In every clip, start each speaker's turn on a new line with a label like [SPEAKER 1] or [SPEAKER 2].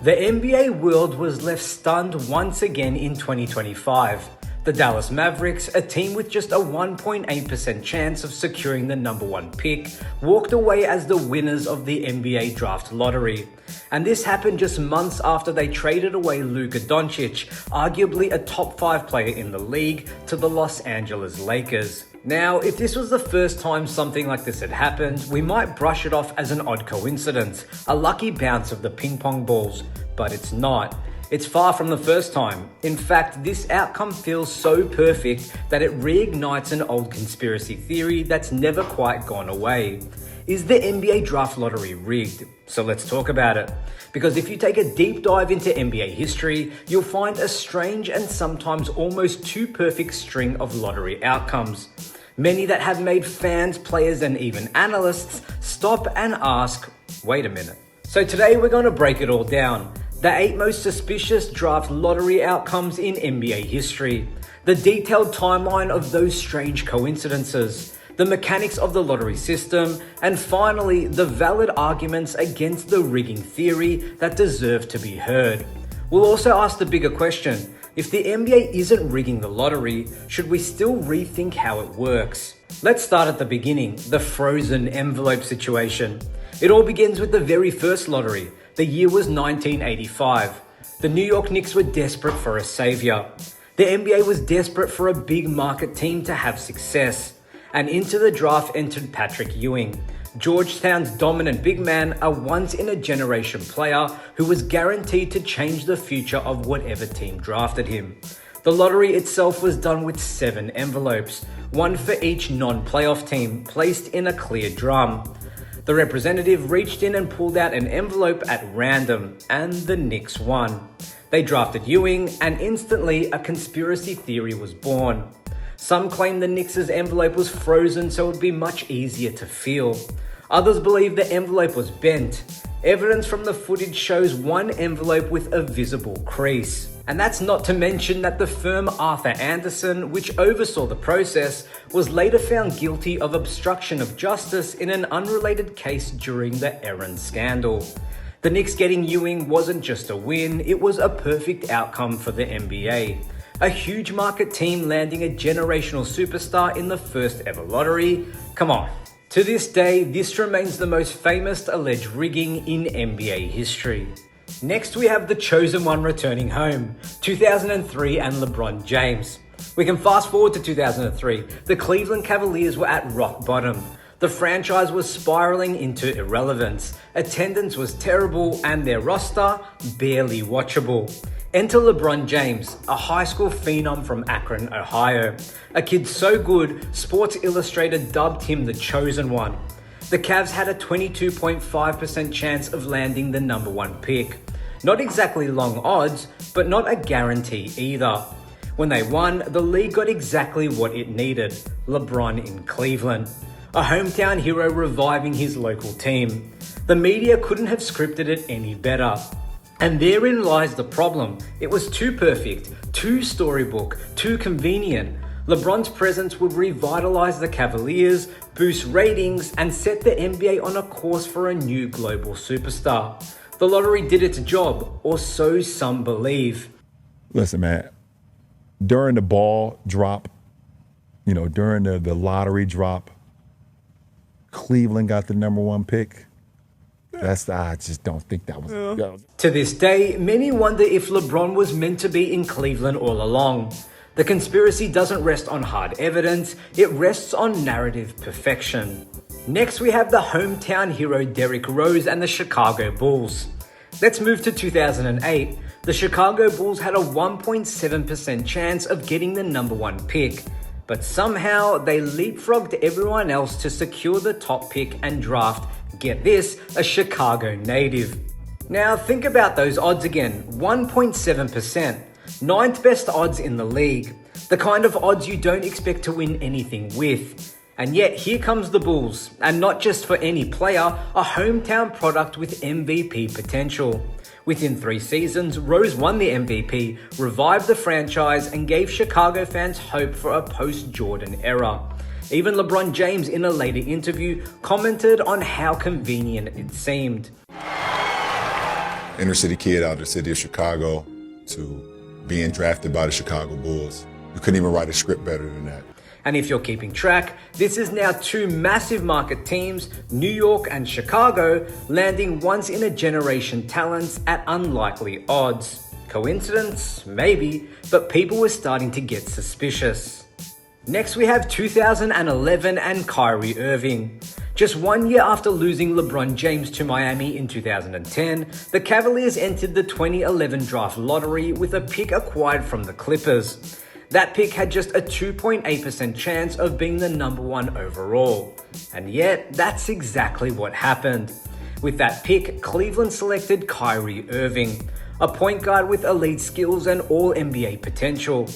[SPEAKER 1] The NBA world was left stunned once again in 2025. The Dallas Mavericks, a team with just a 1.8% chance of securing the number one pick, walked away as the winners of the NBA draft lottery. And this happened just months after they traded away Luka Doncic, arguably a top 5 player in the league, to the Los Angeles Lakers. Now, if this was the first time something like this had happened, we might brush it off as an odd coincidence, a lucky bounce of the ping pong balls, but it's not. It's far from the first time. In fact, this outcome feels so perfect that it reignites an old conspiracy theory that's never quite gone away. Is the NBA draft lottery rigged? So let's talk about it. Because if you take a deep dive into NBA history, you'll find a strange and sometimes almost too perfect string of lottery outcomes. Many that have made fans, players, and even analysts stop and ask, wait a minute. So today we're going to break it all down. The 8 most suspicious draft lottery outcomes in NBA history. The detailed timeline of those strange coincidences. The mechanics of the lottery system, and finally, the valid arguments against the rigging theory that deserve to be heard. We'll also ask the bigger question: if the NBA isn't rigging the lottery, should we still rethink how it works? Let's start at the beginning, the frozen envelope situation. It all begins with the very first lottery. The year was 1985. The New York Knicks were desperate for a savior. The NBA was desperate for a big market team to have success. And into the draft entered Patrick Ewing, Georgetown's dominant big man, a once-in-a-generation player who was guaranteed to change the future of whatever team drafted him. The lottery itself was done with 7 envelopes, one for each non-playoff team, placed in a clear drum. The representative reached in and pulled out an envelope at random, and the Knicks won. They drafted Ewing, and instantly a conspiracy theory was born. Some claim the Knicks' envelope was frozen so it would be much easier to feel. Others believe the envelope was bent. Evidence from the footage shows one envelope with a visible crease. And that's not to mention that the firm Arthur Anderson, which oversaw the process, was later found guilty of obstruction of justice in an unrelated case during the Aaron scandal. The Knicks getting Ewing wasn't just a win, it was a perfect outcome for the NBA. A huge market team landing a generational superstar in the first ever lottery? Come on. To this day, this remains the most famous alleged rigging in NBA history. Next, we have the chosen one returning home, 2003 and LeBron James. We can fast forward to 2003. The Cleveland Cavaliers were at rock bottom. The franchise was spiraling into irrelevance. Attendance was terrible and their roster barely watchable. Enter LeBron James, a high school phenom from Akron, Ohio. A kid so good, Sports Illustrated dubbed him the chosen one. The Cavs had a 22.5% chance of landing the number one pick. Not exactly long odds, but not a guarantee either. When they won, the league got exactly what it needed: LeBron in Cleveland. A hometown hero reviving his local team. The media couldn't have scripted it any better. And therein lies the problem. It was too perfect, too storybook, too convenient. LeBron's presence would revitalize the Cavaliers, boost ratings, and set the NBA on a course for a new global superstar. The lottery did its job, or so some believe.
[SPEAKER 2] Listen, man, during the ball drop, during the lottery drop, Cleveland got the number one pick. I just don't think that was...
[SPEAKER 1] To this day, many wonder if LeBron was meant to be in Cleveland all along. The conspiracy doesn't rest on hard evidence, it rests on narrative perfection. Next, we have the hometown hero Derrick Rose and the Chicago Bulls. Let's move to 2008. The Chicago Bulls had a 1.7% chance of getting the number one pick. But somehow, they leapfrogged everyone else to secure the top pick and draft, get this, a Chicago native. Now think about those odds again, 1.7%, 9th best odds in the league, the kind of odds you don't expect to win anything with. And yet here comes the Bulls, and not just for any player, a hometown product with MVP potential. Within 3 seasons, Rose won the MVP, revived the franchise, and gave Chicago fans hope for a post-Jordan era. Even LeBron James, in a later interview, commented on how convenient it seemed.
[SPEAKER 3] inner city kid out of the city of Chicago to being drafted by the Chicago Bulls. You couldn't even write a script better than that.
[SPEAKER 1] And if you're keeping track, this is now two massive market teams, New York and Chicago, landing once-in-a-generation talents at unlikely odds. Coincidence? Maybe, but people were starting to get suspicious. Next we have 2011 and Kyrie Irving. Just 1 year after losing LeBron James to Miami in 2010, the Cavaliers entered the 2011 draft lottery with a pick acquired from the Clippers. That pick had just a 2.8% chance of being the number one overall. And yet, that's exactly what happened. With that pick, Cleveland selected Kyrie Irving, a point guard with elite skills and all-NBA potential.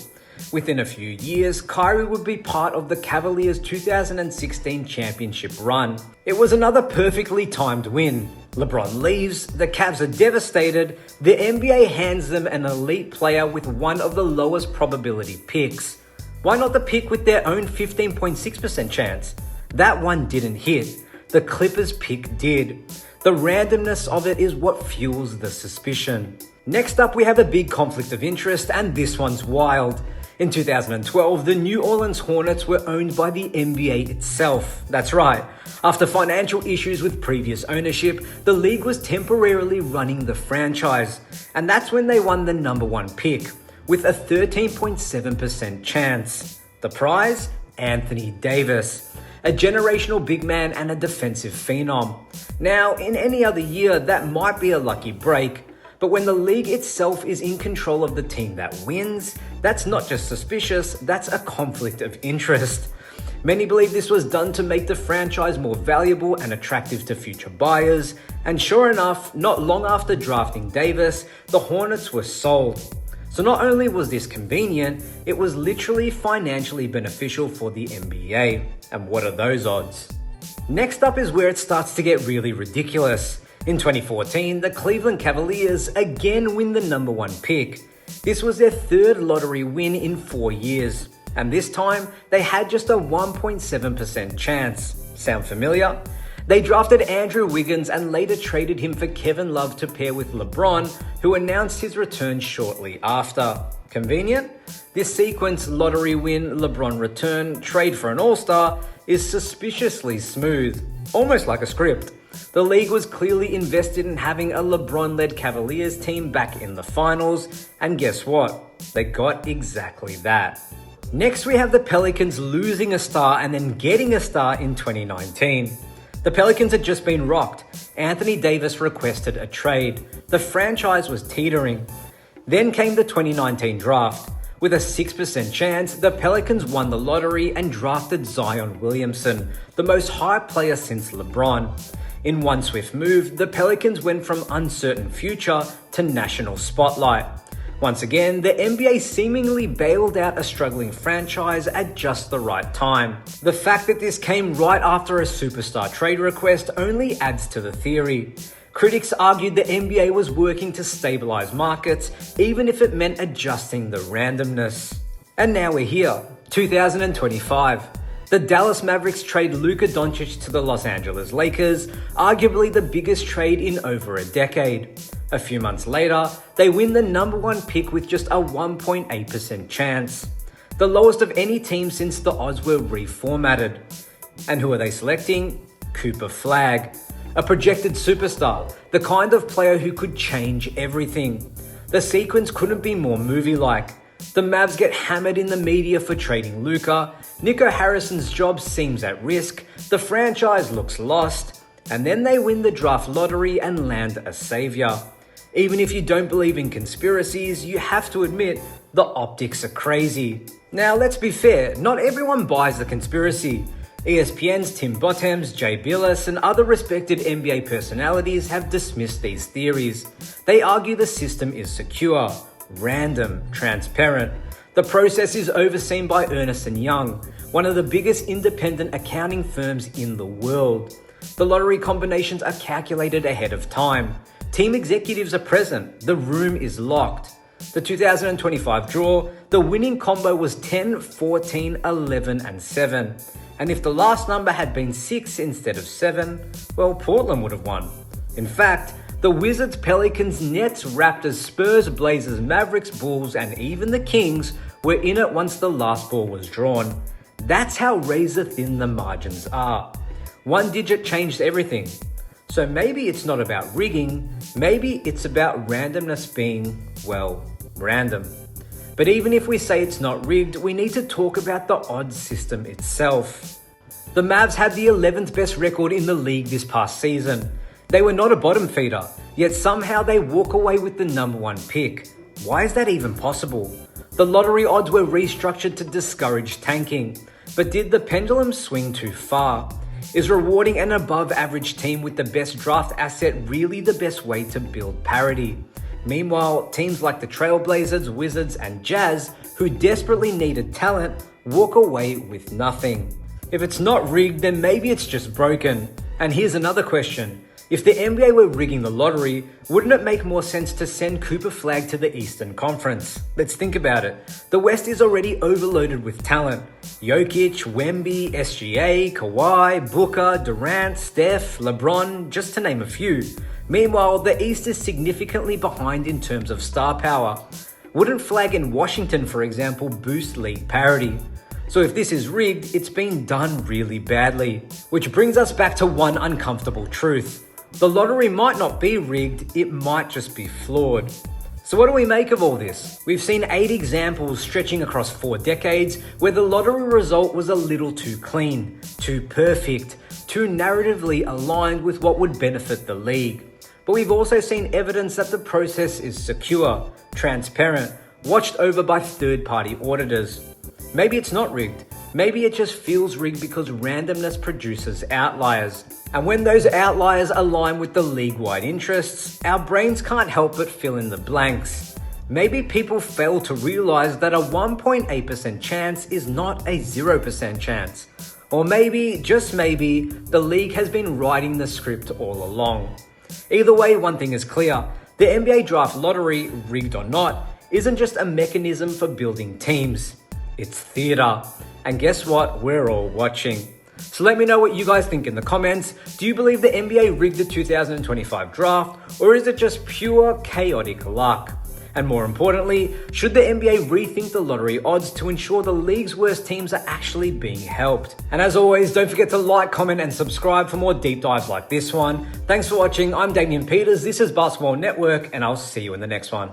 [SPEAKER 1] Within a few years, Kyrie would be part of the Cavaliers' 2016 championship run. It was another perfectly timed win. LeBron leaves, the Cavs are devastated, the NBA hands them an elite player with one of the lowest probability picks. Why not the pick with their own 15.6% chance? That one didn't hit. The Clippers pick did. The randomness of it is what fuels the suspicion. Next up, we have a big conflict of interest, and this one's wild. In 2012, the New Orleans Hornets were owned by the NBA itself. That's right. After financial issues with previous ownership, the league was temporarily running the franchise. And that's when they won the number one pick, with a 13.7% chance. The prize? Anthony Davis, a generational big man and a defensive phenom. Now, in any other year, that might be a lucky break. But when the league itself is in control of the team that wins, that's not just suspicious, that's a conflict of interest. Many believe this was done to make the franchise more valuable and attractive to future buyers. And sure enough, not long after drafting Davis, the Hornets were sold. So not only was this convenient, it was literally financially beneficial for the NBA. And what are those odds? Next up is where it starts to get really ridiculous. In 2014, the Cleveland Cavaliers again win the number one pick. This was their third lottery win in 4 years, and this time they had just a 1.7% chance. Sound familiar? They drafted Andrew Wiggins and later traded him for Kevin Love to pair with LeBron, who announced his return shortly after. Convenient? This sequence, lottery win, LeBron return, trade for an all-star, is suspiciously smooth, almost like a script. The league was clearly invested in having a LeBron-led Cavaliers team back in the finals, and guess what? They got exactly that. Next, we have the Pelicans losing a star and then getting a star in 2019. The Pelicans had just been rocked. Anthony Davis requested a trade. The franchise was teetering. Then came the 2019 draft. With a 6% chance, the Pelicans won the lottery and drafted Zion Williamson, the most hyped player since LeBron. In one swift move, the Pelicans went from uncertain future to national spotlight. Once again, the NBA seemingly bailed out a struggling franchise at just the right time. The fact that this came right after a superstar trade request only adds to the theory. Critics argued the NBA was working to stabilize markets, even if it meant adjusting the randomness. And now we're here, 2025. The Dallas Mavericks trade Luka Doncic to the Los Angeles Lakers, arguably the biggest trade in over a decade. A few months later, they win the number one pick with just a 1.8% chance. The lowest of any team since the odds were reformatted. And who are they selecting? Cooper Flagg, a projected superstar, the kind of player who could change everything. The sequence couldn't be more movie-like. The Mavs get hammered in the media for trading Luka, Nico Harrison's job seems at risk, the franchise looks lost, and then they win the draft lottery and land a savior. Even if you don't believe in conspiracies, you have to admit the optics are crazy. Now let's be fair, not everyone buys the conspiracy. ESPN's Tim Bottoms, Jay Bilas, and other respected NBA personalities have dismissed these theories. They argue the system is secure, random, transparent. The process is overseen by Ernst & Young, one of the biggest independent accounting firms in the world. The lottery combinations are calculated ahead of time. Team executives are present. The room is locked. The 2025 draw, the winning combo was 10, 14, 11, and 7. And if the last number had been 6 instead of 7, well, Portland would have won. In fact, The Wizards, Pelicans, Nets, Raptors, Spurs, Blazers, Mavericks, Bulls, and even the Kings were in it once the last ball was drawn. That's how razor thin the margins are. One digit changed everything. So maybe it's not about rigging, maybe it's about randomness being, well, random. But even if we say it's not rigged, we need to talk about the odds system itself. The Mavs had the 11th best record in the league this past season. They were not a bottom feeder, yet somehow they walk away with the number one pick. Why is that even possible? The lottery odds were restructured to discourage tanking. But did the pendulum swing too far? Is rewarding an above average team with the best draft asset really the best way to build parity? Meanwhile, teams like the Trailblazers, Wizards, and Jazz, who desperately needed talent, walk away with nothing. If it's not rigged, then maybe it's just broken. And here's another question. If the NBA were rigging the lottery, wouldn't it make more sense to send Cooper Flagg to the Eastern Conference? Let's think about it. The West is already overloaded with talent. Jokic, Wemby, SGA, Kawhi, Booker, Durant, Steph, LeBron, just to name a few. Meanwhile, the East is significantly behind in terms of star power. Wouldn't Flagg in Washington, for example, boost league parity? So if this is rigged, it's been done really badly. Which brings us back to one uncomfortable truth. The lottery might not be rigged, it might just be flawed. So what do we make of all this? We've seen 8 examples stretching across 4 decades where the lottery result was a little too clean, too perfect, too narratively aligned with what would benefit the league. But we've also seen evidence that the process is secure, transparent, watched over by third-party auditors. Maybe it's not rigged. Maybe it just feels rigged because randomness produces outliers. And when those outliers align with the league-wide interests, our brains can't help but fill in the blanks. Maybe people fail to realize that a 1.8% chance is not a 0% chance. Or maybe, just maybe, the league has been writing the script all along. Either way, one thing is clear. The NBA draft lottery, rigged or not, isn't just a mechanism for building teams. It's theater. And guess what? We're all watching. So let me know what you guys think in the comments. Do you believe the NBA rigged the 2025 draft, or is it just pure chaotic luck? And more importantly, should the NBA rethink the lottery odds to ensure the league's worst teams are actually being helped? And as always, don't forget to like, comment, and subscribe for more deep dives like this one. Thanks for watching. I'm Damian Peters. This is Basketball Network, and I'll see you in the next one.